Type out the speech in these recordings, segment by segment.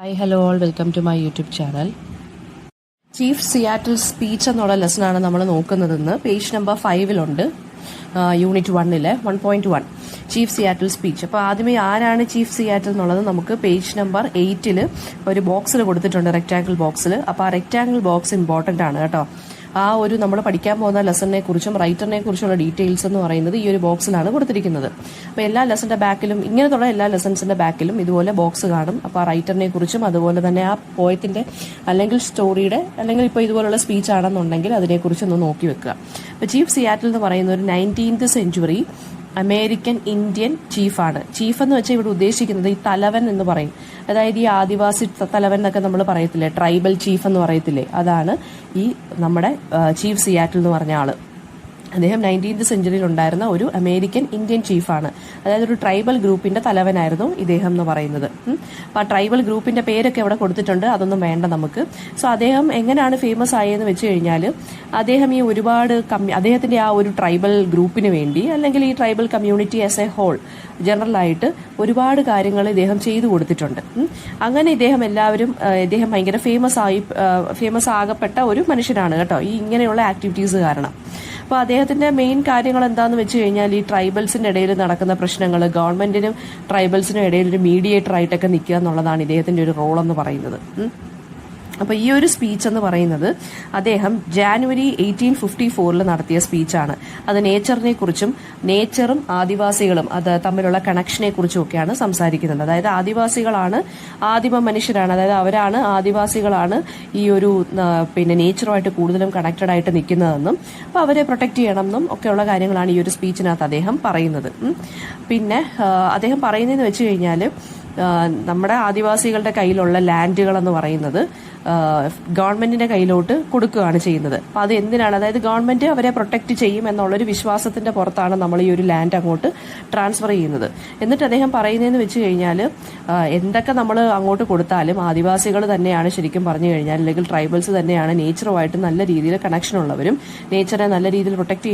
Hi hello all welcome to my YouTube channel. Chief Seattle speech എന്നുള്ള ലെസണാണ് നമ്മൾ നോക്കുന്നതെന്ന്. Page number 5 unit 1 1.1 chief Seattle speech. അപ്പോൾ ആദ്യമേ ആരാണ് ചീഫ് സിയാറ്റിൽ എന്നുള്ളത് നമുക്ക് പേജ് നമ്പർ 8 ഒരു ബോക്സിൽ കൊടുത്തിട്ടുണ്ട്, റെക്ടാങ്കിൾ ബോക്സിൽ. അപ്പോൾ ആ റെക്ടാങ്കിൾ ബോക്സ് ഇമ്പോർട്ടൻ്റ് ആണ് കേട്ടോ. ആ ഒരു നമ്മൾ പഠിക്കാൻ പോകുന്ന ലെസണിനെ കുറിച്ചും റൈറ്ററിനെ കുറിച്ചുള്ള ഡീറ്റെയിൽസ് എന്ന് പറയുന്നത് ഈ ഒരു ബോക്സിലാണ് കൊടുത്തിരിക്കുന്നത്. അപ്പോൾ എല്ലാ ലെസന്റെ ബാക്കിലും, ഇങ്ങനത്തുള്ള എല്ലാ ലെസൺസിന്റെ ബാക്കിലും ഇതുപോലെ ബോക്സ് കാണും. അപ്പോൾ ആ റൈറ്ററിനെ കുറിച്ചും അതുപോലെ തന്നെ ആ പോയത്തിന്റെ അല്ലെങ്കിൽ സ്റ്റോറിയുടെ അല്ലെങ്കിൽ ഇപ്പോൾ ഇതുപോലുള്ള സ്പീച്ച് ആണെന്നുണ്ടെങ്കിൽ അതിനെക്കുറിച്ചൊന്ന് നോക്കി വെക്കുക. അപ്പോൾ ചീഫ് സിയാറ്റിൽ എന്ന് പറയുന്ന ഒരു 19th സെഞ്ചുറി അമേരിക്കൻ ഇന്ത്യൻ ചീഫാണ്. ചീഫ് എന്ന് വെച്ചാൽ ഇവിടെ ഉദ്ദേശിക്കുന്നത് ഈ തലവൻ എന്ന് പറയും. അതായത് ഈ ആദിവാസി തലവൻ എന്നൊക്കെ നമ്മൾ പറയത്തില്ലേ, ട്രൈബൽ ചീഫ് എന്ന് പറയത്തില്ലേ, അതാണ് ഈ നമ്മുടെ ചീഫ് സിയാറ്റിൽ എന്ന് പറഞ്ഞ ആള്. അദ്ദേഹം 19th സെഞ്ചുറിയിൽ ഉണ്ടായിരുന്ന ഒരു അമേരിക്കൻ ഇന്ത്യൻ ചീഫാണ്. അതായത് ഒരു ട്രൈബൽ ഗ്രൂപ്പിന്റെ തലവനായിരുന്നു ഇദ്ദേഹം എന്ന് പറയുന്നത്. അപ്പൊ ആ ട്രൈബൽ ഗ്രൂപ്പിന്റെ പേരൊക്കെ ഇവിടെ കൊടുത്തിട്ടുണ്ട്, അതൊന്നും വേണ്ട നമുക്ക്. സോ അദ്ദേഹം എങ്ങനെയാണ് ഫേമസ് ആയെന്ന് വെച്ച് കഴിഞ്ഞാൽ, അദ്ദേഹം ഈ ഒരുപാട് അദ്ദേഹത്തിന്റെ ആ ഒരു ട്രൈബൽ ഗ്രൂപ്പിന് വേണ്ടി അല്ലെങ്കിൽ ഈ tribal community as a whole ജനറലായിട്ട് ഒരുപാട് കാര്യങ്ങൾ ഇദ്ദേഹം ചെയ്തു കൊടുത്തിട്ടുണ്ട്. അങ്ങനെ ഇദ്ദേഹം ഭയങ്കര ഫേമസ് ആകപ്പെട്ട ഒരു മനുഷ്യനാണ് കേട്ടോ, ഈ ഇങ്ങനെയുള്ള ആക്ടിവിറ്റീസ് കാരണം. അപ്പോൾ അദ്ദേഹത്തിന്റെ മെയിൻ കാര്യങ്ങൾ എന്താണെന്ന് വെച്ച് കഴിഞ്ഞാൽ, ഈ ട്രൈബൽസിന്റെ ഇടയിൽ നടക്കുന്ന പ്രശ്നങ്ങൾ ഗവൺമെന്റിനും ട്രൈബൽസിനും ഇടയിൽ ഒരു മീഡിയേറ്റർ ആയിട്ടൊക്കെ നിൽക്കുക എന്നുള്ളതാണ് ഇദ്ദേഹത്തിന്റെ ഒരു റോൾ എന്ന് പറയുന്നത്. അപ്പോൾ ഈ ഒരു സ്പീച്ച് എന്ന് പറയുന്നത് അദ്ദേഹം ജാനുവരി 1854 നടത്തിയ സ്പീച്ചാണ്. അത് നേച്ചറിനെ കുറിച്ചും നേച്ചറും ആദിവാസികളും അത് തമ്മിലുള്ള കണക്ഷനെ കുറിച്ചും ഒക്കെയാണ് സംസാരിക്കുന്നത്. അതായത് ആദിവാസികളാണ് ആദിമ മനുഷ്യരാണ്, അതായത് ആദിവാസികളാണ് ഈ ഒരു നേച്ചറുമായിട്ട് കൂടുതലും കണക്റ്റഡ് ആയിട്ട് നിൽക്കുന്നതെന്നും അപ്പോൾ അവരെ പ്രൊട്ടക്ട് ചെയ്യണമെന്നും ഒക്കെയുള്ള കാര്യങ്ങളാണ് ഈ ഒരു സ്പീച്ചിനകത്ത് അദ്ദേഹം പറയുന്നത്. പിന്നെ അദ്ദേഹം പറയുന്നതെന്ന് വെച്ച് കഴിഞ്ഞാൽ, നമ്മുടെ ആദിവാസികളുടെ കയ്യിലുള്ള ലാൻഡുകൾ എന്ന് പറയുന്നത് ഗവൺമെന്റിന്റെ കയ്യിലോട്ട് കൊടുക്കുകയാണ് ചെയ്യുന്നത്. അപ്പൊ അത് എന്തിനാണ്, അതായത് ഗവൺമെന്റ് അവരെ പ്രൊട്ടക്ട് ചെയ്യും എന്നുള്ളൊരു വിശ്വാസത്തിന്റെ പുറത്താണ് നമ്മൾ ഈ ഒരു ലാൻഡ് അങ്ങോട്ട് ട്രാൻസ്ഫർ ചെയ്യുന്നത്. എന്നിട്ട് അദ്ദേഹം പറയുന്നതെന്ന് വെച്ച് കഴിഞ്ഞാൽ, എന്തൊക്കെ നമ്മൾ അങ്ങോട്ട് കൊടുത്താലും ആദിവാസികൾ തന്നെയാണ് ശരിക്കും പറഞ്ഞു കഴിഞ്ഞാൽ, അല്ലെങ്കിൽ ട്രൈബൽസ് തന്നെയാണ് നേച്ചറുമായിട്ട് നല്ല രീതിയിൽ കണക്ഷൻ ഉള്ളവരും നേച്ചറെ നല്ല രീതിയിൽ പ്രൊട്ടക്ട്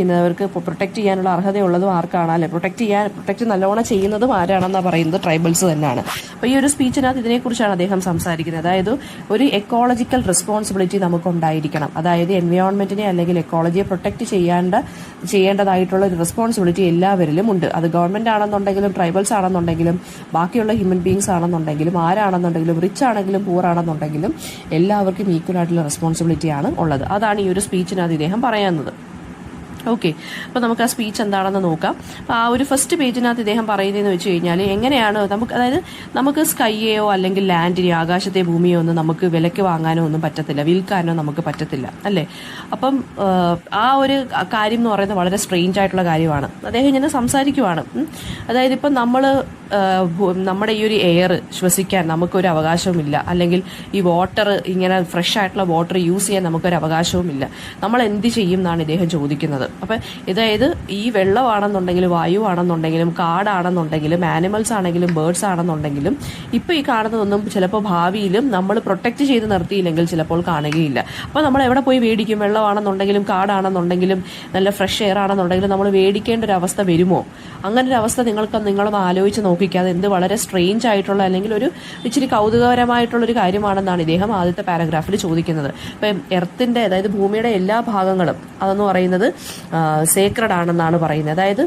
ചെയ്യാനുള്ള അർഹതയുള്ളതും ആർക്കാണ്, അല്ലെ പ്രൊട്ടക്ട് നല്ലോണം ചെയ്യുന്നതും ആരാണെന്നാണ് പറയുന്നത്, ട്രൈബൽസ് തന്നെയാണ്. അപ്പൊ ഈ ഒരു സ്പീച്ചിനകത്ത് ഇതിനെക്കുറിച്ചാണ് അദ്ദേഹം സംസാരിക്കുന്നത്. അതായത് ഒരു എക്കോളജിക്കൽ റെസ്പോൺസിബിലിറ്റി നമുക്കുണ്ടായിരിക്കണം. അതായത് എൻവയോൺമെന്റിനെ അല്ലെങ്കിൽ എക്കോളജിയെ പ്രൊട്ടക്ട് ചെയ്യേണ്ടതായിട്ടുള്ള ഒരു റെസ്പോൺസിബിലിറ്റി എല്ലാവരിലും ഉണ്ട്. അത് ഗവൺമെന്റ് ആണെന്നുണ്ടെങ്കിലും ട്രൈബൽസ് ആണെന്നുണ്ടെങ്കിലും ബാക്കിയുള്ള ഹ്യൂമൻ ബീങ്സ് ആണെന്നുണ്ടെങ്കിലും ആരാണെന്നുണ്ടെങ്കിലും റിച്ച് ആണെങ്കിലും പൂർ ആണെന്നുണ്ടെങ്കിലും എല്ലാവർക്കും ഈക്വൽ ആയിട്ടുള്ള റെസ്പോൺസിബിലിറ്റി ആണ് ഉള്ളത്. അതാണ് ഈ ഒരു സ്പീച്ചിനകത്ത് ഇദ്ദേഹം പറയുന്നത്. ഓക്കെ, അപ്പോൾ നമുക്ക് ആ സ്പീച്ച് എന്താണെന്ന് നോക്കാം. അപ്പോൾ ആ ഒരു ഫസ്റ്റ് പേജിനകത്ത് ഇദ്ദേഹം പറയുന്നതെന്ന് വെച്ച് കഴിഞ്ഞാൽ, എങ്ങനെയാണ് നമുക്ക് സ്കൈയെയോ അല്ലെങ്കിൽ ലാൻഡിനെയോ ആകാശത്തെ ഭൂമിയോ ഒന്നും നമുക്ക് വിലയ്ക്ക് വാങ്ങാനോ ഒന്നും പറ്റത്തില്ല, വിൽക്കാനോ നമുക്ക് പറ്റത്തില്ല, അല്ലേ? അപ്പം ആ ഒരു കാര്യം എന്ന് പറയുന്നത് വളരെ സ്ട്രെയിഞ്ച് ആയിട്ടുള്ള കാര്യമാണ്. അദ്ദേഹം ഇങ്ങനെ സംസാരിക്കുവാണ്. അതായത് ഇപ്പം നമ്മുടെ ഈ ഒരു എയർ ശ്വസിക്കാൻ നമുക്കൊരു അവകാശവുമില്ല, അല്ലെങ്കിൽ ഈ വാട്ടർ ഇങ്ങനെ ഫ്രഷ് ആയിട്ടുള്ള വാട്ടർ യൂസ് ചെയ്യാൻ നമുക്കൊരു അവകാശവുമില്ല. നമ്മൾ എന്ത് ചെയ്യും എന്നാണ് ഇദ്ദേഹം ചോദിക്കുന്നത്. അപ്പം അതായത് ഈ വെള്ളമാണെന്നുണ്ടെങ്കിലും വായു ആണെന്നുണ്ടെങ്കിലും കാടാണെന്നുണ്ടെങ്കിലും ആനിമൽസ് ആണെങ്കിലും ബേർഡ്സ് ആണെന്നുണ്ടെങ്കിലും ഇപ്പം ഈ കാണുന്നതൊന്നും ചിലപ്പോൾ ഭാവിയിലും നമ്മൾ പ്രൊട്ടക്ട് ചെയ്ത് നിർത്തിയില്ലെങ്കിൽ ചിലപ്പോൾ കാണുകയില്ല. അപ്പോൾ നമ്മൾ എവിടെ പോയി മേടിക്കും? വെള്ളമാണെന്നുണ്ടെങ്കിലും കാടാണെന്നുണ്ടെങ്കിലും നല്ല ഫ്രഷ് എയർ ആണെന്നുണ്ടെങ്കിലും നമ്മൾ മേടിക്കേണ്ട ഒരു അവസ്ഥ വരുമോ? അങ്ങനെ ഒരു അവസ്ഥ നിങ്ങളൊന്ന് ആലോചിച്ച് നോക്കിക്കാതെ എന്ത് വളരെ സ്ട്രെയിഞ്ച് ആയിട്ടുള്ള അല്ലെങ്കിൽ ഒരു ഇച്ചിരി കൗതുകകരമായിട്ടുള്ളൊരു കാര്യമാണെന്നാണ് ഇദ്ദേഹം ആദ്യത്തെ പാരഗ്രാഫിൽ ചോദിക്കുന്നത്. ഇപ്പം എർത്തിന്റെ, അതായത് ഭൂമിയുടെ എല്ലാ ഭാഗങ്ങളും അതെന്ന് പറയുന്നത് സേക്രഡ് ആണെന്നാണ് പറയുന്നത്. അതായത്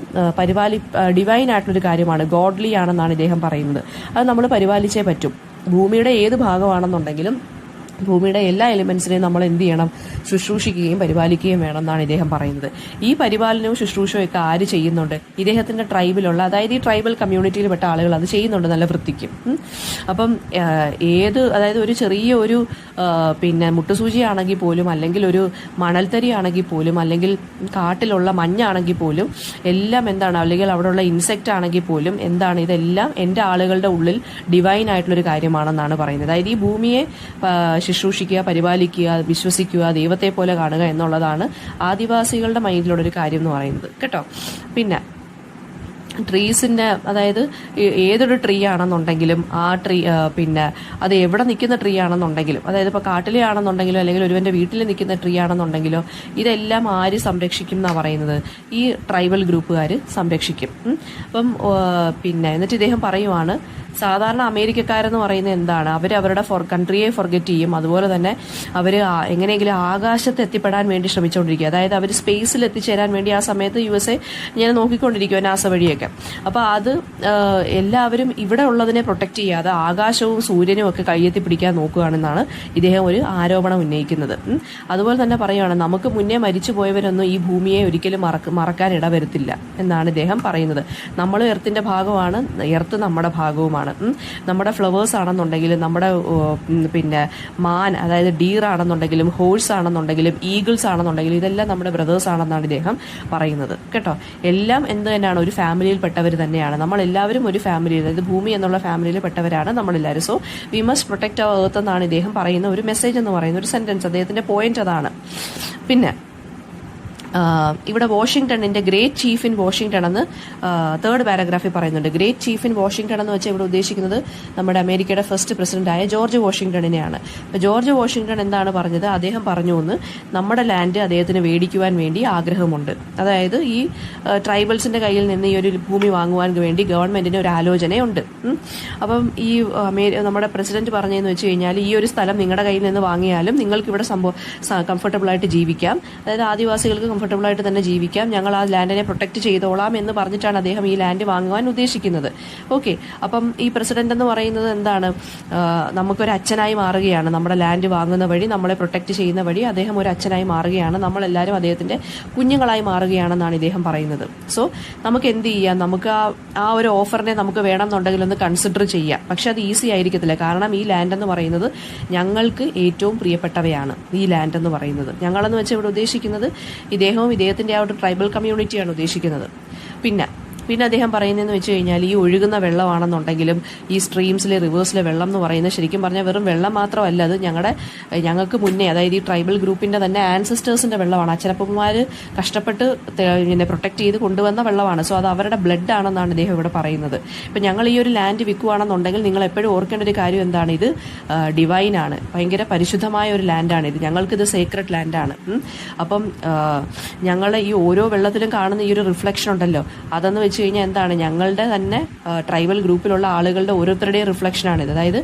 ഡിവൈൻ ആയിട്ടുള്ളൊരു കാര്യമാണ്, ഗോഡ്ലി ആണെന്നാണ് ഇദ്ദേഹം പറയുന്നത്. അത് നമ്മൾ പരിപാലിച്ചേ പറ്റും. ഭൂമിയുടെ ഏത് ഭാഗമാണെന്നുണ്ടെങ്കിലും ഭൂമിയുടെ എല്ലാ എലിമെന്റ്സിനെയും നമ്മൾ എന്ത് ചെയ്യണം? ശുശ്രൂഷിക്കുകയും പരിപാലിക്കുകയും വേണമെന്നാണ് ഇദ്ദേഹം പറയുന്നത്. ഈ പരിപാലനവും ശുശ്രൂഷയും ഒക്കെ ആര് ചെയ്യുന്നുണ്ട്? ഇദ്ദേഹത്തിന്റെ ട്രൈബിലുള്ള, അതായത് ഈ ട്രൈബൽ കമ്മ്യൂണിറ്റിയിൽപ്പെട്ട ആളുകൾ അത് ചെയ്യുന്നുണ്ട് നല്ല വൃത്തിക്കും. അപ്പം അതായത് ഒരു ചെറിയ ഒരു മുട്ടുസൂചി ആണെങ്കിൽ പോലും, അല്ലെങ്കിൽ ഒരു മണൽത്തരി ആണെങ്കിൽ പോലും, അല്ലെങ്കിൽ കാട്ടിലുള്ള മഞ്ഞാണെങ്കിൽ പോലും എല്ലാം എന്താണ്, അല്ലെങ്കിൽ അവിടെയുള്ള ഇൻസെക്റ്റ് ആണെങ്കിൽ പോലും എന്താണ്, ഇതെല്ലാം എൻ്റെ ആളുകളുടെ ഉള്ളിൽ ഡിവൈൻ ആയിട്ടുള്ളൊരു കാര്യമാണെന്നാണ് പറയുന്നത്. അതായത് ഈ ഭൂമിയെ ശുശ്രൂഷിക്കുക, പരിപാലിക്കുക, വിശ്വസിക്കുക, ദൈവത്തെ പോലെ കാണുക എന്നുള്ളതാണ് ആദിവാസികളുടെ മൈൻഡിലുള്ളൊരു കാര്യം എന്ന് പറയുന്നത് കേട്ടോ. പിന്നെ ട്രീസിൻ്റെ, അതായത് ഏതൊരു ട്രീ ആണെന്നുണ്ടെങ്കിലും ആ ട്രീ പിന്നെ അത് എവിടെ നിൽക്കുന്ന ട്രീ ആണെന്നുണ്ടെങ്കിലും, അതായത് ഇപ്പോൾ കാട്ടിലെ ആണെന്നുണ്ടെങ്കിലോ അല്ലെങ്കിൽ ഒരുവൻ്റെ വീട്ടിൽ നിൽക്കുന്ന ട്രീ ആണെന്നുണ്ടെങ്കിലോ ഇതെല്ലാം ആര് സംരക്ഷിക്കും എന്നാണ് പറയുന്നത്? ഈ ട്രൈബൽ ഗ്രൂപ്പുകാർ സംരക്ഷിക്കും. അപ്പം പിന്നെ എന്നിട്ട് ഇദ്ദേഹം പറയുവാണ്, സാധാരണ അമേരിക്കക്കാരെന്ന് പറയുന്നത് എന്താണ്, അവർ അവരുടെ കൺട്രിയെ ഫൊർഗെറ്റ് ചെയ്യും. അതുപോലെ തന്നെ അവർ എങ്ങനെയെങ്കിലും ആകാശത്ത് എത്തിപ്പെടാൻ വേണ്ടി ശ്രമിച്ചുകൊണ്ടിരിക്കുക. അതായത് അവർ സ്പേസിൽ എത്തിച്ചേരാൻ വേണ്ടി ആ സമയത്ത് USA ഇങ്ങനെ നോക്കിക്കൊണ്ടിരിക്കുക നാസ വഴിയൊക്കെ. അപ്പോൾ അത് എല്ലാവരും ഇവിടെ ഉള്ളതിനെ പ്രൊട്ടക്ട് ചെയ്യാതെ ആകാശവും സൂര്യനും ഒക്കെ കയ്യെത്തി പിടിക്കാൻ നോക്കുകയാണെന്നാണ് ഇദ്ദേഹം ഒരു ആരോപണം ഉന്നയിക്കുന്നത്. അതുപോലെ തന്നെ പറയുകയാണ്, നമുക്ക് മുന്നേ മരിച്ചു പോയവരൊന്നും ഈ ഭൂമിയെ ഒരിക്കലും മറക്കാൻ ഇടവരുത്തില്ല എന്നാണ് ഇദ്ദേഹം പറയുന്നത്. നമ്മൾ എർത്തിന്റെ ഭാഗമാണ്, എർത്ത് നമ്മുടെ ഭാഗവുമാണ്. നമ്മുടെ ഫ്ലവേഴ്സ് ആണെന്നുണ്ടെങ്കിലും നമ്മുടെ പിന്നെ മാൻ, അതായത് ഡീർ ആണെന്നുണ്ടെങ്കിലും ഹോഴ്സ് ആണെന്നുണ്ടെങ്കിലും ഈഗിൾസ് ആണെന്നുണ്ടെങ്കിലും ഇതെല്ലാം നമ്മുടെ ബ്രദേഴ്സ് ആണെന്നാണ് ഇദ്ദേഹം പറയുന്നത് കേട്ടോ. എല്ലാം എന്ത് തന്നെയാണ്, ഒരു ഫാമിലിയിൽ പെട്ടവർ തന്നെയാണ്. നമ്മളെല്ലാവരും ഒരു ഫാമിലിയിൽ, അതായത് ഭൂമി എന്നുള്ള ഫാമിലിയിൽ പെട്ടവരാണ് നമ്മളെല്ലാവരും. So we must protect our earth എന്നാണ് ഇദ്ദേഹം പറയുന്ന ഒരു മെസ്സേജ് എന്ന് പറയുന്ന ഒരു സെന്റൻസ്. അദ്ദേഹത്തിന്റെ പോയിന്റ് അതാണ്. പിന്നെ ഇവിടെ വാഷിങ്ടണിന്റെ ഗ്രേറ്റ് ചീഫ് ഇൻ വാഷിങ്ടൺ എന്ന് 3rd പാരഗ്രാഫിൽ പറയുന്നുണ്ട്. ഗ്രേറ്റ് ചീഫ് ഇൻ വാഷിങ്ടൺ എന്ന് വെച്ചാൽ ഇവിടെ ഉദ്ദേശിക്കുന്നത് നമ്മുടെ അമേരിക്കയുടെ ഫസ്റ്റ് പ്രസിഡന്റായ ജോർജ് വാഷിങ്ടണിനെയാണ്. അപ്പോൾ ജോർജ് വാഷിങ്ടൺ എന്താണ് പറഞ്ഞത്? അദ്ദേഹം പറഞ്ഞു എന്ന് നമ്മുടെ ലാൻഡ് അദ്ദേഹത്തിന് മേടിക്കുവാൻ വേണ്ടി ആഗ്രഹമുണ്ട്. അതായത് ഈ ട്രൈബൽസിന്റെ കയ്യിൽ നിന്ന് ഈ ഒരു ഭൂമി വാങ്ങുവാൻ വേണ്ടി ഗവൺമെന്റിന് ഒരു ആലോചനയുണ്ട്. അപ്പം ഈ നമ്മുടെ പ്രസിഡന്റ് പറഞ്ഞതെന്ന് വെച്ച് കഴിഞ്ഞാൽ, ഈ ഒരു സ്ഥലം നിങ്ങളുടെ കയ്യിൽ നിന്ന് വാങ്ങിയാലും നിങ്ങൾക്ക് ഇവിടെ കംഫർട്ടബിൾ ആയിട്ട് ജീവിക്കാം, അതായത് ആദിവാസികൾക്ക് കംഫർട്ടബിൾ ആയിട്ട് തന്നെ ജീവിക്കാം, ഞങ്ങൾ ആ ലാൻഡിനെ പ്രൊട്ടക്ട് ചെയ്തോളാം എന്ന് പറഞ്ഞിട്ടാണ് അദ്ദേഹം ഈ ലാൻഡ് വാങ്ങുവാൻ ഉദ്ദേശിക്കുന്നത്. ഓക്കെ, അപ്പം ഈ പ്രസിഡന്റ് എന്ന് പറയുന്നത് എന്താണ്, നമുക്കൊരു അച്ഛനായി മാറുകയാണ്. നമ്മുടെ ലാൻഡ് വാങ്ങുന്ന വഴി, നമ്മളെ പ്രൊട്ടക്ട് ചെയ്യുന്ന വഴി അദ്ദേഹം ഒരു അച്ഛനായി മാറുകയാണ്. നമ്മളെല്ലാവരും അദ്ദേഹത്തിന്റെ കുഞ്ഞുങ്ങളായി മാറുകയാണെന്നാണ് ഇദ്ദേഹം പറയുന്നത്. സോ നമുക്ക് എന്ത് ചെയ്യാം, നമുക്ക് ആ ഒരു ഓഫറിനെ നമുക്ക് വേണമെന്നുണ്ടെങ്കിൽ ഒന്ന് കൺസിഡർ ചെയ്യാം. പക്ഷെ അത് ഈസി ആയിരിക്കത്തില്ല. കാരണം ഈ ലാൻഡ് എന്ന് പറയുന്നത് ഞങ്ങൾക്ക് ഏറ്റവും പ്രിയപ്പെട്ടവയാണ്. ഈ ലാൻഡ് എന്ന് പറയുന്നത് ഞങ്ങളെന്ന് വെച്ചാൽ ഇവിടെ ഉദ്ദേശിക്കുന്നത് ഇദ്ദേഹവും ഇദ്ദേഹത്തിന്റെ ആ ഒരു ട്രൈബൽ കമ്മ്യൂണിറ്റിയാണ് ഉദ്ദേശിക്കുന്നത്. പിന്നെ അദ്ദേഹം പറയുന്നതെന്ന് വെച്ച് കഴിഞ്ഞാൽ, ഈ ഒഴുകുന്ന വെള്ളമാണെന്നുണ്ടെങ്കിലും ഈ സ്ട്രീംസിലെ റിവേഴ്സിലെ വെള്ളം എന്ന് പറയുന്നത് ശരിക്കും പറഞ്ഞാൽ വെറും വെള്ളം മാത്രമല്ല, അത് ഞങ്ങൾക്ക് മുന്നേ, അതായത് ഈ ട്രൈബൽ ഗ്രൂപ്പിന്റെ തന്നെ ആൻസിസ്റ്റേഴ്സിന്റെ വെള്ളമാണ്. അച്ഛനപ്പന്മാർ കഷ്ടപ്പെട്ട് പിന്നെ പ്രൊട്ടക്ട് ചെയ്ത് കൊണ്ടുവന്ന വെള്ളമാണ്. സോ അത് അവരുടെ ബ്ലഡ് ആണെന്നാണ് ഇദ്ദേഹം ഇവിടെ പറയുന്നത്. ഇപ്പം ഞങ്ങൾ ഈ ഒരു ലാൻഡ് വിൽക്കുകയാണെന്നുണ്ടെങ്കിൽ നിങ്ങൾ എപ്പോഴും ഓർക്കേണ്ട ഒരു കാര്യം എന്താണ്, ഇത് ഡിവൈൻ ആണ്, ഭയങ്കര പരിശുദ്ധമായ ഒരു ലാൻഡാണ് ഇത്, ഞങ്ങൾക്കിത് സേക്രഡ് ലാൻഡാണ്. അപ്പം ഞങ്ങൾ ഈ ഓരോ വെള്ളത്തിലും കാണുന്ന ഈ ഒരു റിഫ്ലക്ഷൻ ഉണ്ടല്ലോ, അതെന്ന് വെച്ച് കഴിഞ്ഞാൽ എന്താണ്, ഞങ്ങളുടെ തന്നെ ട്രൈബൽ ഗ്രൂപ്പിലുള്ള ആളുകളുടെ ഓരോരുത്തരുടെയും റിഫ്ലക്ഷനാണിത്. അതായത്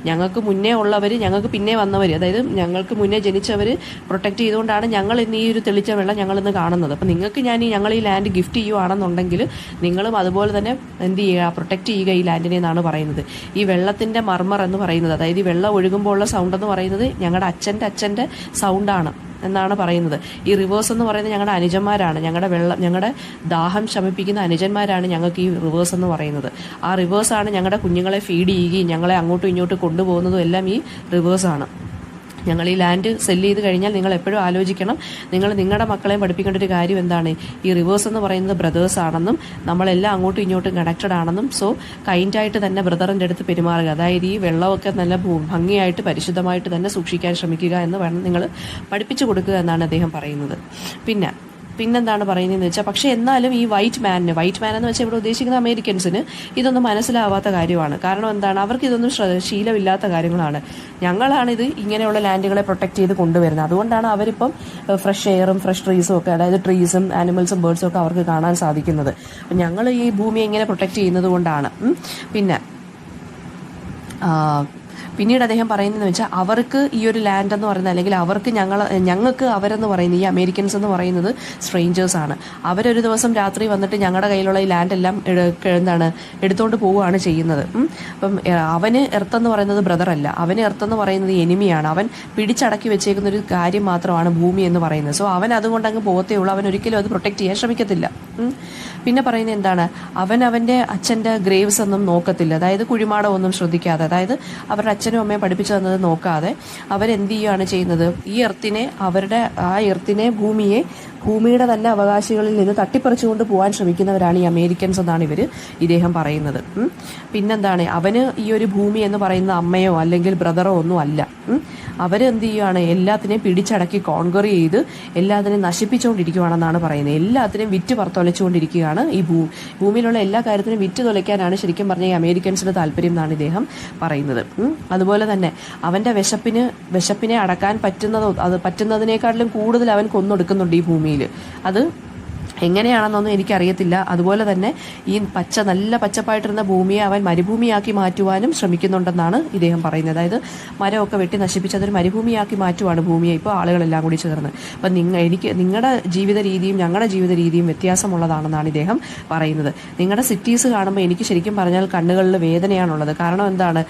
ഞങ്ങൾക്ക് മുന്നേ ഉള്ളവർ, ഞങ്ങൾക്ക് പിന്നെ വന്നവർ, അതായത് ഞങ്ങൾക്ക് മുന്നേ ജനിച്ചവർ പ്രൊട്ടക്ട് ചെയ്തുകൊണ്ടാണ് ഞങ്ങൾ ഇന്ന് ഈ ഒരു തെളിച്ച വെള്ളം ഞങ്ങൾ ഇന്ന് കാണുന്നത്. അപ്പം നിങ്ങൾക്ക് ഞങ്ങൾ ഈ ലാൻഡ് ഗിഫ്റ്റ് ചെയ്യുവാണെന്നുണ്ടെങ്കിൽ നിങ്ങളും അതുപോലെ തന്നെ എന്ത് ചെയ്യുക, പ്രൊട്ടക്ട് ചെയ്യുക ഈ ലാൻഡിനെ എന്നാണ് പറയുന്നത്. ഈ വെള്ളത്തിന്റെ മർമർ എന്ന് പറയുന്നത്, അതായത് ഈ വെള്ളം ഒഴുകുമ്പോൾ ഉള്ള സൗണ്ട് എന്ന് പറയുന്നത് ഞങ്ങളുടെ അച്ഛൻ്റെ സൗണ്ടാണ് എന്നാണ് പറയുന്നത്. ഈ റിവേഴ്സ് എന്ന് പറയുന്നത് ഞങ്ങളുടെ അനുജന്മാരാണ്, ഞങ്ങളുടെ ദാഹം ശമിപ്പിക്കുന്ന അനുജന്മാരാണ് ഞങ്ങൾക്ക് ഈ റിവേഴ്സ് എന്ന് പറയുന്നത്. ആ റിവേഴ്സാണ് ഞങ്ങളുടെ കുഞ്ഞുങ്ങളെ ഫീഡ് ചെയ്യുകയും ഞങ്ങളെ അങ്ങോട്ടും ഇങ്ങോട്ടും കൊണ്ടുപോകുന്നതും എല്ലാം ഈ റിവേഴ്സാണ്. ഞങ്ങൾ ഈ ലാൻഡ് സെല്ല് ചെയ്ത് കഴിഞ്ഞാൽ നിങ്ങൾ എപ്പോഴും ആലോചിക്കണം, നിങ്ങൾ നിങ്ങളുടെ മക്കളെയും പഠിപ്പിക്കേണ്ട ഒരു കാര്യം എന്താണ്, ഈ റിവേഴ്സ് എന്ന് പറയുന്നത് ബ്രദേഴ്സ് ആണെന്നും നമ്മളെല്ലാം അങ്ങോട്ടും ഇങ്ങോട്ടും കണക്റ്റഡ് ആണെന്നും. സോ കൈൻഡായിട്ട് തന്നെ ബ്രദറിൻ്റെ അടുത്ത് പെരുമാറുക, അതായത് ഈ വെള്ളമൊക്കെ നല്ല ഭംഗിയായിട്ട് പരിശുദ്ധമായിട്ട് തന്നെ സൂക്ഷിക്കാൻ ശ്രമിക്കുക എന്ന് വേണം നിങ്ങൾ പഠിപ്പിച്ചു കൊടുക്കുക എന്നാണ് അദ്ദേഹം പറയുന്നത്. പിന്നെന്താണ് പറയുന്നതെന്ന് വെച്ചാൽ, പക്ഷേ എന്നാലും ഈ വൈറ്റ് മാൻ എന്ന് വെച്ചാൽ ഇവിടെ ഉദ്ദേശിക്കുന്ന അമേരിക്കൻസിന് ഇതൊന്നും മനസ്സിലാവാത്ത കാര്യമാണ്. കാരണം എന്താണ്, അവർക്ക് ഇതൊന്നും ശീലമില്ലാത്ത കാര്യങ്ങളാണ്. ഞങ്ങളാണിത് ഇങ്ങനെയുള്ള ലാൻഡുകളെ പ്രൊട്ടക്ട് ചെയ്ത് കൊണ്ടുവരുന്നത്. അതുകൊണ്ടാണ് അവരിപ്പം ഫ്രഷ് എയറും ഫ്രഷ് ട്രീസും ഒക്കെ, അതായത് ട്രീസും ആനിമൽസും ബേർഡ്സും ഒക്കെ അവർക്ക് കാണാൻ സാധിക്കുന്നത്. അപ്പം ഞങ്ങൾ ഈ ഭൂമിയെ ഇങ്ങനെ പ്രൊട്ടക്ട് ചെയ്യുന്നത് കൊണ്ടാണ്. പിന്നീട് അദ്ദേഹം പറയുന്നതെന്ന് വെച്ചാൽ, അവർക്ക് ഈ ഒരു ലാൻഡ് എന്ന് പറയുന്നത്, അല്ലെങ്കിൽ ഞങ്ങൾക്ക് അവരെന്ന് പറയുന്നത്, ഈ അമേരിക്കൻസ് എന്ന് പറയുന്നത് സ്ട്രേഞ്ചേഴ്സ് ആണ്. അവരൊരു ദിവസം രാത്രി വന്നിട്ട് ഞങ്ങളുടെ കയ്യിലുള്ള ഈ ലാൻഡ് എല്ലാം എടുത്തുകൊണ്ട് പോവുകയാണ് ചെയ്യുന്നത്. അപ്പം അവന് എർത്തെന്ന് പറയുന്നത് ബ്രദറല്ല, അവന് എർത്തെന്ന് പറയുന്നത് എനിമിയാണ്. അവൻ പിടിച്ചടക്കി വെച്ചേക്കുന്ന ഒരു കാര്യം മാത്രമാണ് ഭൂമി എന്ന് പറയുന്നത്. സോ അവൻ അതുകൊണ്ട് അങ്ങ് പോകത്തേ ഉള്ളൂ, അവൻ ഒരിക്കലും അത് പ്രൊട്ടക്ട് ചെയ്യാൻ ശ്രമിക്കത്തില്ല. പിന്നെ പറയുന്നത് എന്താണ്, അവൻ്റെ അച്ഛൻ്റെ ഗ്രേവ്സ് ഒന്നും നോക്കത്തില്ല, അതായത് കുഴിമാടമൊന്നും ശ്രദ്ധിക്കാതെ, അതായത് അവരുടെ അച്ഛനും അമ്മയും പഠിപ്പിച്ചു തന്നത് നോക്കാതെ അവരെന്ത് ചെയ്യുകയാണ് ചെയ്യുന്നത്, ഈ എർത്തിനെ ഭൂമിയുടെ തന്നെ അവകാശികളിൽ നിന്ന് തട്ടിപ്പറിച്ചുകൊണ്ട് പോകാൻ ശ്രമിക്കുന്നവരാണ് ഈ അമേരിക്കൻസ് എന്നാണ് ഇദ്ദേഹം പറയുന്നത്. പിന്നെന്താണ്, അവന് ഈ ഒരു ഭൂമി എന്ന് പറയുന്ന അമ്മയോ അല്ലെങ്കിൽ ബ്രദറോ ഒന്നും അല്ല. അവരെന്ത് ചെയ്യുകയാണ്, എല്ലാത്തിനെയും പിടിച്ചടക്കി കോൺകർ ചെയ്ത് എല്ലാത്തിനെയും നശിപ്പിച്ചുകൊണ്ടിരിക്കുകയാണെന്നാണ് പറയുന്നത്. എല്ലാത്തിനെയും വിറ്റ് പുറത്തൊലച്ചുകൊണ്ടിരിക്കുകയാണ്. ഈ ഭൂമിയിലുള്ള എല്ലാ കാര്യത്തിനും വിറ്റ് തുലയ്ക്കാനാണ് ശരിക്കും പറഞ്ഞ ഈ അമേരിക്കൻസിന് താല്പര്യം എന്നാണ് ഇദ്ദേഹം പറയുന്നത്. അതുപോലെ തന്നെ അവൻ്റെ വിശപ്പിനെ അടക്കാൻ പറ്റുന്നതിനേക്കാട്ടിലും കൂടുതൽ അവൻ കൊന്നൊടുക്കുന്നുണ്ട് ഈ ഭൂമിയിൽ. അത് എങ്ങനെയാണെന്നൊന്നും എനിക്കറിയത്തില്ല. അതുപോലെ തന്നെ ഈ നല്ല പച്ചപ്പായിട്ടിരുന്ന ഭൂമിയെ അവൻ മരുഭൂമിയാക്കി മാറ്റുവാനും ശ്രമിക്കുന്നുണ്ടെന്നാണ് ഇദ്ദേഹം പറയുന്നത്. അതായത് മരമൊക്കെ വെട്ടി നശിപ്പിച്ച് അതൊരു മരുഭൂമിയാക്കി മാറ്റുവാണ് ഭൂമിയെ ഇപ്പോൾ ആളുകളെല്ലാം കൂടി ചേർന്ന്. അപ്പം നിങ്ങളുടെ ജീവിത രീതിയും ഞങ്ങളുടെ ജീവിത രീതിയും വ്യത്യാസമുള്ളതാണെന്നാണ് ഇദ്ദേഹം പറയുന്നത്. നിങ്ങളുടെ സിറ്റീസ് കാണുമ്പോൾ എനിക്ക് ശരിക്കും പറഞ്ഞാൽ കണ്ണുകളിൽ വേദനയാണുള്ളത്. കാരണം എന്താണ്,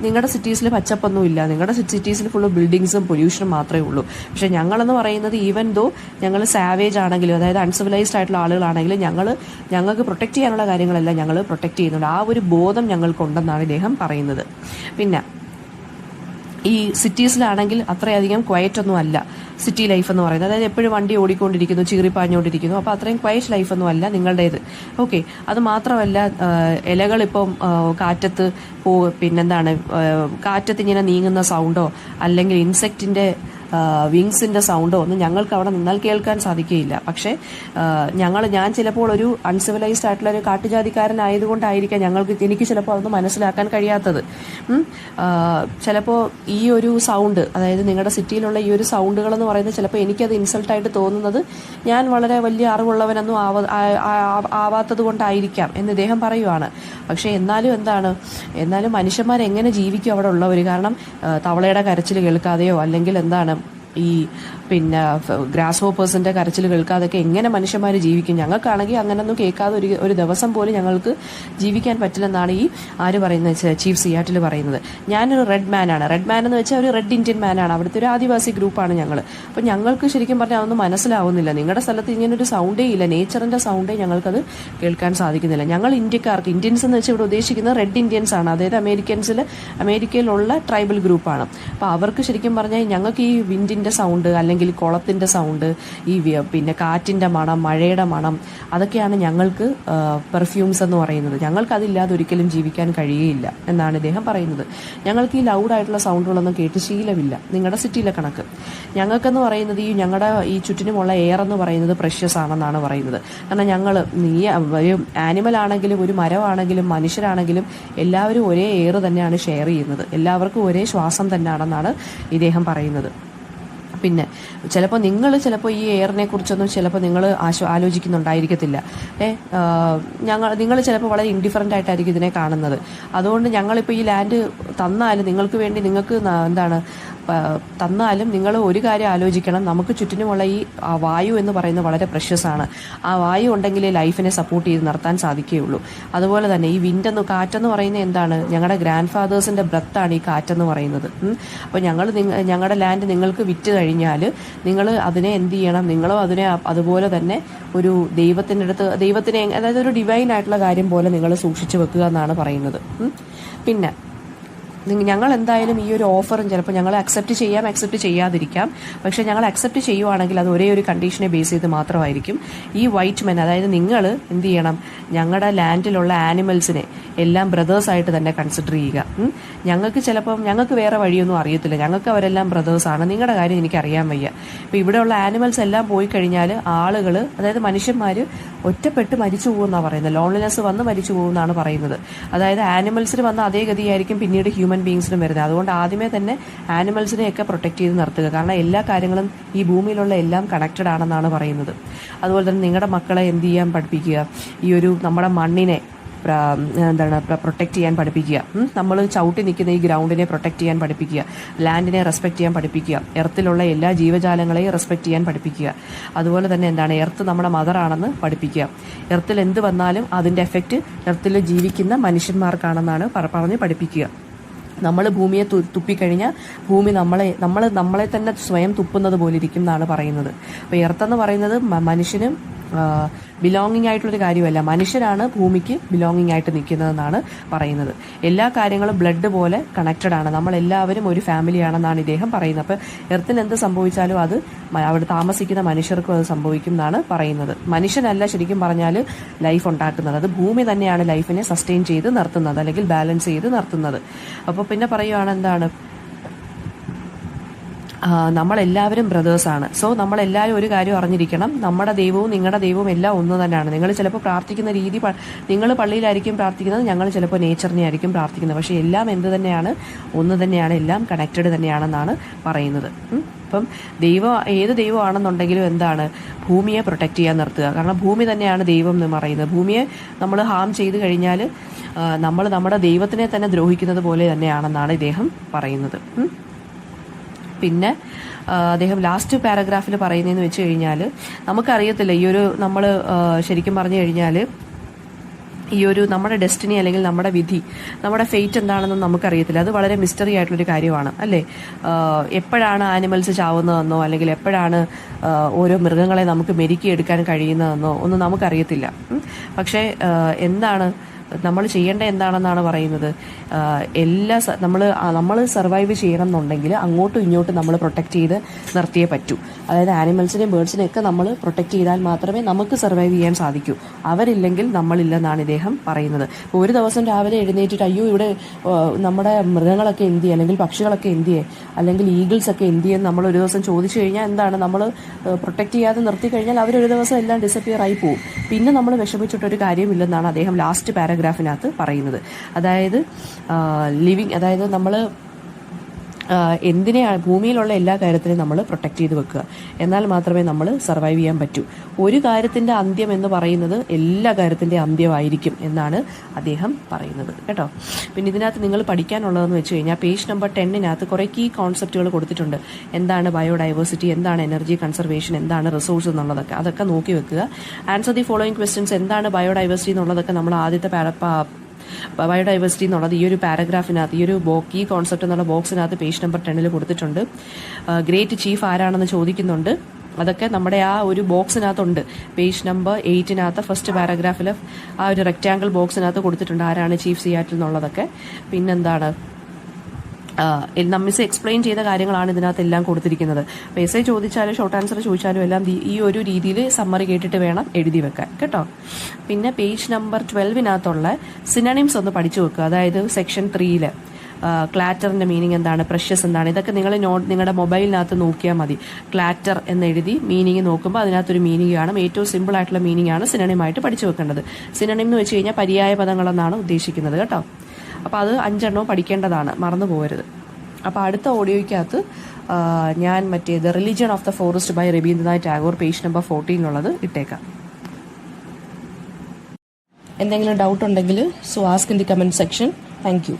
നിങ്ങളുടെ സിറ്റീസിൽ പച്ചപ്പൊന്നുമില്ല, നിങ്ങളുടെ സിറ്റീസിൽ ഫുള്ള് ബിൽഡിങ്സും പൊല്യൂഷനും മാത്രമേ ഉള്ളൂ. പക്ഷേ ഞങ്ങളെന്ന് പറയുന്നത് ഈവൻ ദോ ഞങ്ങൾ സാവേജ് ആണെങ്കിലും, അതായത് അൺസിവിലൈസ്ഡ് ആയിട്ടുള്ള ആളുകളാണെങ്കിലും ഞങ്ങൾക്ക് പ്രൊട്ടക്ട് ചെയ്യാനുള്ള കാര്യങ്ങളെല്ലാം ഞങ്ങൾ പ്രൊട്ടക്ട് ചെയ്യുന്നുണ്ട്. ആ ഒരു ബോധം ഞങ്ങൾക്കുണ്ടെന്നാണ് ഇദ്ദേഹം പറയുന്നത്. പിന്നെ ഈ സിറ്റീസിലാണെങ്കിൽ അത്രയധികം ക്വയറ്റ് ഒന്നും അല്ല സിറ്റി ലൈഫ് എന്ന് പറയുന്നത്. അതായത് എപ്പോഴും വണ്ടി ഓടിക്കൊണ്ടിരിക്കുന്നു, ചീറിപ്പാഞ്ഞുകൊണ്ടിരിക്കുന്നു. അപ്പോൾ അത്രയും ക്വയറ്റ് ലൈഫൊന്നും അല്ല നിങ്ങളുടേത്. ഓക്കെ, അത് മാത്രമല്ല, ഇലകളിപ്പം കാറ്റത്ത് പിന്നെന്താണ്, കാറ്റത്ത് ഇങ്ങനെ നീങ്ങുന്ന സൗണ്ടോ അല്ലെങ്കിൽ ഇൻസെക്റ്റിൻ്റെ വിങ്സിൻ്റെ സൗണ്ടോ ഒന്നും ഞങ്ങൾക്ക് അവിടെ നിന്നാൽ കേൾക്കാൻ സാധിക്കുകയില്ല. പക്ഷേ ഞാൻ ചിലപ്പോൾ ഒരു അൺസിവിലൈസ്ഡ് ആയിട്ടുള്ള ഒരു കാട്ടുജാതിക്കാരനായതുകൊണ്ടായിരിക്കാം എനിക്ക് ചിലപ്പോൾ അതൊന്നും മനസ്സിലാക്കാൻ കഴിയാത്തത്. ചിലപ്പോൾ ഈ ഒരു സൗണ്ട്, അതായത് നിങ്ങളുടെ സിറ്റിയിലുള്ള ഈ ഒരു സൗണ്ടുകളെന്ന് പറയുന്നത് ചിലപ്പോൾ എനിക്കത് ഇൻസൾട്ടായിട്ട് തോന്നുന്നത് ഞാൻ വളരെ വലിയ അറിവുള്ളവനൊന്നും ആവാത്തത് കൊണ്ടായിരിക്കാം എന്ന് ഇദ്ദേഹം പറയുവാണ്. പക്ഷേ എന്നാലും മനുഷ്യന്മാരെങ്ങനെ ജീവിക്കും അവിടെ ഉള്ളവർ? കാരണം തവളയുടെ കരച്ചിൽ കേൾക്കാതെയോ അല്ലെങ്കിൽ ഈ ഗ്രാസ് ഹോപ്പേഴ്സിൻ്റെ കരച്ചിൽ കേൾക്കാതൊക്കെ എങ്ങനെ മനുഷ്യന്മാർ ജീവിക്കും? ഞങ്ങൾക്കാണെങ്കിൽ അങ്ങനെയൊന്നും കേൾക്കാതെ ഒരു ദിവസം പോലും ഞങ്ങൾക്ക് ജീവിക്കാൻ പറ്റില്ലെന്നാണ് പറയുന്നത്, ചീഫ് സിയാറ്റിൽ പറയുന്നത്. ഞാനൊരു റെഡ് മാൻ എന്ന് വെച്ചാൽ ഒരു റെഡ് ഇന്ത്യൻ മാനാണ്. അവിടുത്തെ ഒരു ആദിവാസി ഗ്രൂപ്പാണ് ഞങ്ങൾ. അപ്പോൾ ഞങ്ങൾക്ക് ശരിക്കും പറഞ്ഞാൽ അതൊന്നും മനസ്സിലാവുന്നില്ല. നിങ്ങളുടെ സ്ഥലത്ത് ഇങ്ങനൊരു സൗണ്ടേ ഇല്ല, നേച്ചറിൻ്റെ സൗണ്ടേ ഞങ്ങൾക്കത് കേൾക്കാൻ സാധിക്കുന്നില്ല. ഞങ്ങൾ ഇന്ത്യൻസ് എന്ന് വെച്ചാൽ ഇവിടെ ഉദ്ദേശിക്കുന്നത് റെഡ് ഇന്ത്യൻസ് ആണ്. അതായത് അമേരിക്കയിലുള്ള ട്രൈബൽ ഗ്രൂപ്പാണ്. അപ്പോൾ അവർക്ക് ശരിക്കും പറഞ്ഞാൽ ഞങ്ങൾക്ക് ഈ വിൻഡിൻ്റെ സൗണ്ട് അല്ലെങ്കിൽ കുളത്തിൻ്റെ സൗണ്ട്, കാറ്റിൻ്റെ മണം, മഴയുടെ മണം, അതൊക്കെയാണ് ഞങ്ങൾക്ക് പെർഫ്യൂംസ് എന്ന് പറയുന്നത്. ഞങ്ങൾക്കതില്ലാതെ ഒരിക്കലും ജീവിക്കാൻ കഴിയുകയില്ല എന്നാണ് ഇദ്ദേഹം പറയുന്നത്. ഞങ്ങൾക്ക് ഈ ലൗഡായിട്ടുള്ള സൗണ്ടുകളൊന്നും കേട്ട് ശീലമില്ല, നിങ്ങളുടെ സിറ്റിയിലെ കണക്ക്. ഞങ്ങൾക്കെന്ന് പറയുന്നത് ഞങ്ങളുടെ ഈ ചുറ്റിനുമുള്ള എയർ എന്ന് പറയുന്നത് പ്രഷ്യസ് ആണെന്നാണ് പറയുന്നത്. കാരണം ഒരു ആനിമൽ ആണെങ്കിലും ഒരു മരമാണെങ്കിലും മനുഷ്യരാണെങ്കിലും എല്ലാവരും ഒരേ എയർ തന്നെയാണ് ഷെയർ ചെയ്യുന്നത്. എല്ലാവർക്കും ഒരേ ശ്വാസം തന്നെയാണെന്നാണ് ഇദ്ദേഹം പറയുന്നത്. പിന്നെ ചിലപ്പോൾ ഈ എയറിനെ കുറിച്ചൊന്നും ചിലപ്പോൾ നിങ്ങൾ ആലോചിക്കുന്നുണ്ടായിരിക്കത്തില്ല. നിങ്ങൾ ചിലപ്പോൾ വളരെ ഇൻഡിഫറൻ്റ് ആയിട്ടായിരിക്കും ഇതിനെ കാണുന്നത്. അതുകൊണ്ട് ഞങ്ങളിപ്പോൾ ഈ ലാൻഡ് തന്നാലും തന്നാലും നിങ്ങൾ ഒരു കാര്യം ആലോചിക്കണം, നമുക്ക് ചുറ്റിനുമുള്ള ഈ വായു എന്ന് പറയുന്നത് വളരെ പ്രഷ്യസ് ആണ്. ആ വായു ഉണ്ടെങ്കിലേ ലൈഫിനെ സപ്പോർട്ട് ചെയ്ത് നിർത്താൻ സാധിക്കുകയുള്ളൂ. അതുപോലെ തന്നെ ഈ കാറ്റെന്ന് പറയുന്നത് ഞങ്ങളുടെ ഗ്രാൻഡ് ഫാദേഴ്സിൻ്റെ ബ്രത്താണ് ഈ കാറ്റെന്ന് പറയുന്നത്. അപ്പോൾ ഞങ്ങളുടെ ലാൻഡ് നിങ്ങൾക്ക് വിറ്റ് കഴിഞ്ഞാൽ നിങ്ങൾ അതിനെ എന്ത് ചെയ്യണം, നിങ്ങളും അതിനെ അതുപോലെ തന്നെ ഒരു ദൈവത്തിനെ അതായത് ഒരു ഡിവൈൻ ആയിട്ടുള്ള കാര്യം പോലെ നിങ്ങൾ സൂക്ഷിച്ചു വെക്കുക എന്നാണ് പറയുന്നത്. പിന്നെ ഞങ്ങൾ എന്തായാലും ഈ ഒരു ഓഫറും ചിലപ്പോൾ ഞങ്ങൾ അക്സെപ്റ്റ് ചെയ്യാതിരിക്കാം. പക്ഷേ ഞങ്ങൾ അക്സെപ്റ്റ് ചെയ്യുവാണെങ്കിൽ അത് ഒരേ ഒരു കണ്ടീഷനെ ബേസ് ചെയ്ത് മാത്രമായിരിക്കും. ഈ വൈറ്റ് മെൻ, അതായത് നിങ്ങൾ എന്ത് ചെയ്യണം, ഞങ്ങളുടെ ലാൻഡിലുള്ള ആനിമൽസിനെ എല്ലാം ബ്രദേഴ്സായിട്ട് തന്നെ കൺസിഡർ ചെയ്യുക. ഞങ്ങൾക്ക് വേറെ വഴിയൊന്നും അറിയത്തില്ല, ഞങ്ങൾക്ക് അവരെല്ലാം ബ്രദേഴ്സാണ്. നിങ്ങളുടെ കാര്യം എനിക്കറിയാൻ വയ്യ. ഇപ്പോൾ ഇവിടെയുള്ള ആനിമൽസ് എല്ലാം പോയി കഴിഞ്ഞാൽ ആളുകൾ, അതായത് മനുഷ്യന്മാർ ഒറ്റപ്പെട്ട് മരിച്ചു പോകുമെന്നാണ് പറയുന്നത്. ലോൺലിനെസ് വന്ന് മരിച്ചു പോകുമെന്നാണ് പറയുന്നത്. അതായത് ആനിമൽസിന് വന്ന അതേ ഗതിയായിരിക്കും പിന്നീട് ഹ്യൂമൻ ബീങ്സിനും വരുന്നത്. അതുകൊണ്ട് ആദ്യമേ തന്നെ ആനിമൽസിനെയൊക്കെ പ്രൊട്ടക്ട് ചെയ്ത് നിർത്തുക. കാരണം എല്ലാ കാര്യങ്ങളും ഈ ഭൂമിയിലുള്ള എല്ലാം കണക്റ്റഡ് ആണെന്നാണ് പറയുന്നത്. അതുപോലെ തന്നെ നിങ്ങളുടെ മക്കളെ എന്ത് ചെയ്യാൻ പഠിപ്പിക്കുക, ഈ ഒരു നമ്മുടെ മണ്ണിനെ പ്രൊട്ടക്ട് ചെയ്യാൻ പഠിപ്പിക്കുക. നമ്മൾ ചവിട്ടി നിൽക്കുന്ന ഈ ഗ്രൗണ്ടിനെ പ്രൊട്ടക്ട് ചെയ്യാൻ പഠിപ്പിക്കുക, ലാൻഡിനെ റെസ്പെക്ട് ചെയ്യാൻ പഠിപ്പിക്കുക, എർത്തിലുള്ള എല്ലാ ജീവജാലങ്ങളെയും റെസ്പെക്ട് ചെയ്യാൻ പഠിപ്പിക്കുക. അതുപോലെ തന്നെ എർത്ത് നമ്മുടെ മദറാണെന്ന് പഠിപ്പിക്കുക. എർത്തിൽ എന്ത് വന്നാലും അതിൻ്റെ എഫക്റ്റ് എർത്തിൽ ജീവിക്കുന്ന മനുഷ്യന്മാർക്കാണെന്നാണ് പറഞ്ഞ് പഠിപ്പിക്കുക. നമ്മൾ ഭൂമിയെ തുപ്പിക്കഴിഞ്ഞാൽ ഭൂമി നമ്മളെ തന്നെ സ്വയം തുപ്പുന്നത് പോലെ ഇരിക്കും എന്നാണ് പറയുന്നത്. അപ്പോൾ എർത്തെന്ന് പറയുന്നത് മനുഷ്യനും ബിലോങ്ങിങ് ആയിട്ടുള്ളൊരു കാര്യമല്ല. മനുഷ്യരാണ് ഭൂമിക്ക് ബിലോങ്ങിങ് ആയിട്ട് നിൽക്കുന്നതെന്നാണ് പറയുന്നത്. എല്ലാ കാര്യങ്ങളും ബ്ലഡ് പോലെ കണക്റ്റഡ് ആണ്. നമ്മളെല്ലാവരും ഒരു ഫാമിലിയാണെന്നാണ് ഇദ്ദേഹം പറയുന്നത്. അപ്പോൾ എർത്തിന് എന്ത് സംഭവിച്ചാലും അത് അവിടെ താമസിക്കുന്ന മനുഷ്യർക്കും അത് സംഭവിക്കും എന്നാണ് പറയുന്നത്. മനുഷ്യനല്ല ശരിക്കും പറഞ്ഞാൽ ലൈഫ് ഉണ്ടാക്കുന്നത്, അത് ഭൂമി തന്നെയാണ് ലൈഫിനെ സസ്റ്റെയിൻ ചെയ്ത് നിർത്തുന്നത്, അല്ലെങ്കിൽ ബാലൻസ് ചെയ്ത് നിർത്തുന്നത്. അപ്പോൾ പിന്നെ പറയുവാണ് എന്താണ്, നമ്മളെല്ലാവരും ബ്രദേഴ്സാണ്. സോ നമ്മളെല്ലാവരും ഒരു കാര്യം അറിഞ്ഞിരിക്കണം, നമ്മുടെ ദൈവവും നിങ്ങളുടെ ദൈവവും എല്ലാം ഒന്ന് തന്നെയാണ്. നിങ്ങൾ ചിലപ്പോൾ പ്രാർത്ഥിക്കുന്ന രീതി, നിങ്ങൾ പള്ളിയിലായിരിക്കും പ്രാർത്ഥിക്കുന്നത്, ഞങ്ങൾ ചിലപ്പോൾ നേച്ചറിനെ ആയിരിക്കും പ്രാർത്ഥിക്കുന്നത്. പക്ഷേ എല്ലാം എന്ത് തന്നെയാണ്, ഒന്ന് തന്നെയാണ്, എല്ലാം കണക്റ്റഡ് തന്നെയാണെന്നാണ് പറയുന്നത്. അപ്പം ഏത് ദൈവമാണെന്നുണ്ടെങ്കിലും എന്താണ്, ഭൂമിയെ പ്രൊട്ടക്റ്റ് ചെയ്യാൻ നിർത്തുക. കാരണം ഭൂമി തന്നെയാണ് ദൈവം എന്ന് പറയുന്നത്. ഭൂമിയെ നമ്മൾ ഹാം ചെയ്ത് കഴിഞ്ഞാൽ നമ്മൾ നമ്മുടെ ദൈവത്തിനെ തന്നെ ദ്രോഹിക്കുന്നത് പോലെ തന്നെയാണെന്നാണ് ഇദ്ദേഹം പറയുന്നത്. പിന്നെ അദ്ദേഹം ലാസ്റ്റ് പാരഗ്രാഫിൽ പറയുന്നതെന്ന് വെച്ച് കഴിഞ്ഞാൽ, നമുക്കറിയത്തില്ല ഈ ഒരു നമ്മൾ ശരിക്കും പറഞ്ഞു കഴിഞ്ഞാൽ ഈ ഒരു നമ്മുടെ ഡെസ്റ്റിനി അല്ലെങ്കിൽ നമ്മുടെ വിധി, നമ്മുടെ ഫെയ്റ്റ് എന്താണെന്നും നമുക്കറിയത്തില്ല. അത് വളരെ മിസ്റ്ററി ആയിട്ടുള്ളൊരു കാര്യമാണ് അല്ലേ. എപ്പോഴാണ് ആനിമൽസ് ചാവുന്നതെന്നോ അല്ലെങ്കിൽ എപ്പോഴാണ് ഓരോ മൃഗങ്ങളെ നമുക്ക് മെരുക്കിയെടുക്കാൻ കഴിയുന്നതെന്നോ ഒന്നും നമുക്കറിയത്തില്ല. പക്ഷേ എന്താണ് നമ്മൾ ചെയ്യേണ്ട എന്താണെന്നാണ് പറയുന്നത്, നമ്മൾ സർവൈവ് ചെയ്യണം എന്നുണ്ടെങ്കിൽ അങ്ങോട്ടും ഇങ്ങോട്ടും നമ്മൾ പ്രൊട്ടക്റ്റ് ചെയ്ത് നിർത്തിയേ പറ്റൂ. അതായത് ആനിമൽസിനെയും ബേർഡ്സിനെയും ഒക്കെ നമ്മൾ പ്രൊട്ടക്റ്റ് ചെയ്താൽ മാത്രമേ നമുക്ക് സർവൈവ് ചെയ്യാൻ സാധിക്കൂ. അവരില്ലെങ്കിൽ നമ്മളില്ലെന്നാണ് ഇദ്ദേഹം പറയുന്നത്. ഒരു ദിവസം രാവിലെ എഴുന്നേറ്റിട്ട് അയ്യോ ഇവിടെ നമ്മുടെ മൃഗങ്ങളൊക്കെ എന്ത് ചെയ്യും, അല്ലെങ്കിൽ പക്ഷികളൊക്കെ എന്ത് ചെയ്യും, അല്ലെങ്കിൽ ഈഗിൾസ് ഒക്കെ എന്ത് ചെയ്യും നമ്മൾ ഒരു ദിവസം ചോദിച്ചു കഴിഞ്ഞാൽ എന്താണ്, നമ്മൾ പ്രൊട്ടക്റ്റ് ചെയ്യാതെ നിർത്തി കഴിഞ്ഞാൽ അവരൊരു ദിവസം എല്ലാം ഡിസപ്പിയർ ആയി പോകും. പിന്നെ നമ്മൾ വിഷമിച്ചിട്ടൊരു കാര്യമില്ലെന്നാണ് അദ്ദേഹം ലാസ്റ്റ് പാരഗ്രാഫിനകത്ത് പറയുന്നത്. അതായത് അതായത് നമ്മൾ എന്തിനെയാണ് ഭൂമിയിലുള്ള എല്ലാ കാര്യത്തിനെയും നമ്മൾ പ്രൊട്ടക്റ്റ് ചെയ്ത് വെക്കുക, എന്നാൽ മാത്രമേ നമ്മൾ സർവൈവ് ചെയ്യാൻ പറ്റൂ. ഒരു കാര്യത്തിൻ്റെ അന്ത്യം എന്ന് പറയുന്നത് എല്ലാ കാര്യത്തിൻ്റെ അന്ത്യമായിരിക്കും എന്നാണ് അദ്ദേഹം പറയുന്നത് കേട്ടോ. പിന്നെ ഇതിനകത്ത് നിങ്ങൾ പഠിക്കാനുള്ളതെന്ന് വെച്ച് കഴിഞ്ഞാൽ പേജ് നമ്പർ 10 കുറേ കീ കോൺസെപ്റ്റുകൾ കൊടുത്തിട്ടുണ്ട്. എന്താണ് ബയോഡൈവേഴ്സിറ്റി, എന്താണ് എനർജി കൺസർവേഷൻ, എന്താണ് റിസോഴ്സ് എന്നുള്ളതൊക്കെ, അതൊക്കെ നോക്കി വെക്കുക. ആൻസർ ദി ഫോളോയിങ് ക്വസ്റ്റ്യൻസ്, എന്താണ് ബയോഡൈവേഴ്സിറ്റി എന്നുള്ളതൊക്കെ നമ്മൾ ആദ്യത്തെ ബയോഡൈവേഴ്സിറ്റി എന്നുള്ളത് ഈ ഒരു പാരഗ്രാഫിനകത്ത്, ഈ കോൺസെപ്റ്റ് എന്നുള്ള ബോക്സിനകത്ത് പേജ് നമ്പർ 10 കൊടുത്തിട്ടുണ്ട്. ഗ്രേറ്റ് ചീഫ് ആരാണെന്ന് ചോദിക്കുന്നുണ്ട്. അതൊക്കെ നമ്മുടെ ആ ഒരു ബോക്സിനകത്തുണ്ട്. പേജ് നമ്പർ 8 ഫസ്റ്റ് പാരഗ്രാഫിൽ ആ ഒരു റെക്റ്റാങ്കിൾ ബോക്സിനകത്ത് കൊടുത്തിട്ടുണ്ട് ആരാണ് ചീഫ് സിയാറ്റിൽ എന്നുള്ളതൊക്കെ. പിന്നെന്താണ്, മിസ് എക്സ്പ്ലെയിൻ ചെയ്ത കാര്യങ്ങളാണ് ഇതിനകത്ത് എല്ലാം കൊടുത്തിരിക്കുന്നത്. അപ്പോൾ എസ്സേ ചോദിച്ചാലും ഷോർട്ട് ആൻസർ ചോദിച്ചാലും എല്ലാം ഈ ഒരു രീതിയിൽ സമ്മറി കേട്ടിട്ട് വേണം എഴുതി വെക്കാൻ കേട്ടോ. പിന്നെ പേജ് നമ്പർ 12 സിനണിംസ് ഒന്ന് പഠിച്ചു വെക്കുക. അതായത് സെക്ഷൻ 3 ക്ലാറ്ററിന്റെ മീനിങ് എന്താണ്, പ്രഷ്യസ് എന്താണ്, ഇതൊക്കെ നിങ്ങൾ നിങ്ങളുടെ മൊബൈലിനകത്ത് നോക്കിയാൽ മതി. ക്ലാറ്റർ എന്നെഴുതി മീനിങ് നോക്കുമ്പോൾ അതിനകത്തൊരു മീനിങ് കാണും. ഏറ്റവും സിമ്പിൾ ആയിട്ടുള്ള മീനിങ് ആണ് സിനണിമായിട്ട് പഠിച്ചു വെക്കേണ്ടത്. സിനണിം എന്ന് വെച്ച് കഴിഞ്ഞാൽ പര്യായ പദങ്ങളെന്നാണ് ഉദ്ദേശിക്കുന്നത് കേട്ടോ. അപ്പോൾ അത് 5 പഠിക്കേണ്ടതാണ്, മറന്നു പോകരുത്. അപ്പോൾ അടുത്ത ഓഡിയോയ്ക്കകത്ത് ഞാൻ the religion of the forest by Rabindranath Tagore page number 14 ഇട്ടേക്കാം. എന്തെങ്കിലും ഡൗട്ട് ഉണ്ടെങ്കിൽ ask in the comment section. Thank U.